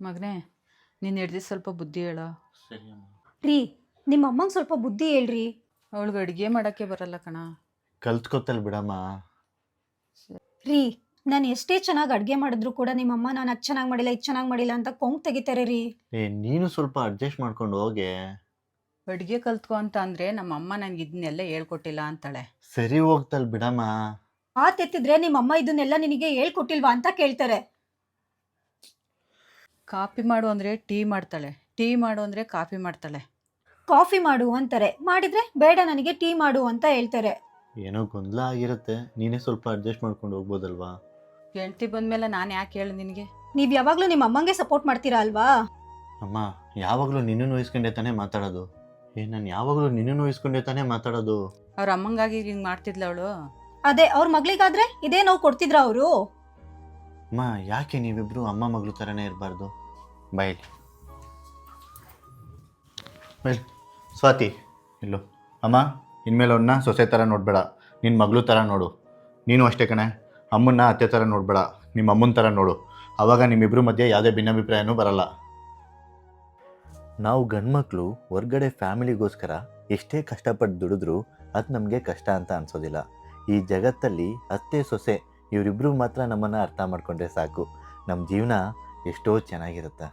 ಮಗನೇ ನೀನು ಹಿಡ್ದು ಸ್ವಲ್ಪ ಬುದ್ಧಿ ಹೇಳೋ. ಸರಿ ಅಮ್ಮ. ರೀ ನಿಮ್ಮ ಅಮ್ಮಂಗೆ ಸ್ವಲ್ಪ ಬುದ್ಧಿ ಹೇಳ್ರಿ. ಅವಳಿಗೆ ಅಡುಗೆ ಮಾಡೋಕ್ಕೆ ಬರಲ್ಲ ಕಣ. ಕಲ್ತ್ಕೊತಲ್ ಬಿಡಮ್ಮ. ರೀ ನಾನು ಎಷ್ಟೇ ಚೆನ್ನಾಗಿ ಅಡುಗೆ ಮಾಡಿದ್ರು ಕೂಡ ನಿಮ್ಮಮ್ಮ ನಾನು ಅದು ಚೆನ್ನಾಗಿ ಮಾಡಿಲ್ಲ ಇದು ಚೆನ್ನಾಗಿ ಮಾಡಿಲ್ಲ ಅಂತ ಕೊಂಗ್ ತೆಗಿತಾರೆ ರೀ. ನೀನು ಸ್ವಲ್ಪ ಅಡ್ಜಸ್ಟ್ ಮಾಡ್ಕೊಂಡು ಹೋಗೆ. ಅಡುಗೆ ಕಲ್ತ್ಕೊ ಅಂತ ಅಂದರೆ ನಮ್ಮ ಅಮ್ಮ ನನಗೆ ಇದನ್ನೆಲ್ಲ ಹೇಳ್ಕೊಟ್ಟಿಲ್ಲ ಅಂತಾಳೆ. ಸರಿ ಹೋಗ್ತಲ್ ಬಿಡಮ್ಮ. ಮಾತೆತ್ತಿದ್ರೆ ನಿಮ್ಮಮ್ಮ ಇದನ್ನೆಲ್ಲ ನಿನಗೆ ಹೇಳ್ಕೊಟ್ಟಿಲ್ವಾ ಅಂತ ಕೇಳ್ತಾರೆ. ಕಾಫಿ ಮಾಡು ಅಂದರೆ ಟೀ ಮಾಡ್ತಾಳೆ, ಟೀ ಮಾಡು ಅಂದರೆ ಕಾಫಿ ಮಾಡ್ತಾಳೆ. ಕಾಫಿ ಮಾಡು ಅಂತಾರೆ, ಮಾಡಿದ್ರೆ ಬೇಡ ನನಗೆ ಟೀ ಮಾಡು ಅಂತ ಹೇಳ್ತಾರೆ. ಏನೋ ಗೊಂದಲ ಆಗಿರುತ್ತೆ, ನೀನೇ ಸ್ವಲ್ಪ ಅಡ್ಜಸ್ಟ್ ಮಾಡ್ಕೊಂಡು ಹೋಗ್ಬೋದಲ್ವಾ. ಹೆಂಡ್ತಿ ಬಂದಮೇಲೆ ನಾನು ಯಾಕೆ ಹೇಳು ನಿನಗೆ? ನೀವು ಯಾವಾಗಲೂ ನಿಮ್ಮ ಅಮ್ಮಂಗೆ ಸಪೋರ್ಟ್ ಮಾಡ್ತೀರಾ ಅಲ್ವಾ? ಅಮ್ಮ ಯಾವಾಗಲೂ ನಿನ್ನೂ ನೋಯಿಸ್ಕೊಂಡೆ ತಾನೇ ಮಾತಾಡೋದು. ನಾನು ಯಾವಾಗಲೂ ನಿನ್ನೂ ನೋಯಿಸ್ಕೊಂಡೆ ತಾನೇ ಮಾತಾಡೋದು. ಅವ್ರ ಅಮ್ಮಂಗಾಗಿ ಹಿಂಗೆ ಮಾಡ್ತಿದ್ಲ ಅವಳು. ಅದೇ ಅವ್ರ ಮಗಳಿಗಾದ್ರೆ ಇದೇ ನೋವು ಕೊಡ್ತಿದ್ರ ಅವರು? ಅಮ್ಮ ಯಾಕೆ ನೀವಿಬ್ರು ಅಮ್ಮ ಮಗಳು ಥರನೇ ಇರಬಾರ್ದು? ಬಾಯಲ್ಲಿ ಬೈಲ್ ಸ್ವಾತಿ ಇಲ್ಲೋ. ಅಮ್ಮ ಇನ್ಮೇಲೆ ಅವನ್ನ ಸೊಸೆ ಥರ ನೋಡಬೇಡ, ನಿನ್ನ ಮಗಳು ಥರ ನೋಡು. ನೀನು ಅಷ್ಟೇ ಕಣೆ, ಅಮ್ಮನ್ನ ಅತ್ತೆ ಥರ ನೋಡಬೇಡ, ನಿಮ್ಮ ಅಮ್ಮನ ಥರ ನೋಡು. ಆವಾಗ ನಿಮ್ಮಿಬ್ಬರ ಮಧ್ಯೆ ಯಾವುದೇ ಭಿನ್ನಾಭಿಪ್ರಾಯನೂ ಬರಲ್ಲ. ನಾವು ಗಂಡ್ಮಕ್ಳು ಹೊರ್ಗಡೆ ಫ್ಯಾಮಿಲಿಗೋಸ್ಕರ ಎಷ್ಟೇ ಕಷ್ಟಪಟ್ಟು ದುಡಿದ್ರೂ ಅದು ನಮಗೆ ಕಷ್ಟ ಅಂತ ಅನಿಸೋದಿಲ್ಲ. ಈ ಜಗತ್ತಲ್ಲಿ ಅತ್ತೆ ಸೊಸೆ ಇವರಿಬ್ಬರು ಮಾತ್ರ ನಮ್ಮನ್ನು ಅರ್ಥ ಮಾಡ್ಕೊಂಡ್ರೆ ಸಾಕು, ನಮ್ಮ ಜೀವನ ಎಷ್ಟೋ ಚೆನ್ನಾಗಿರುತ್ತೆ.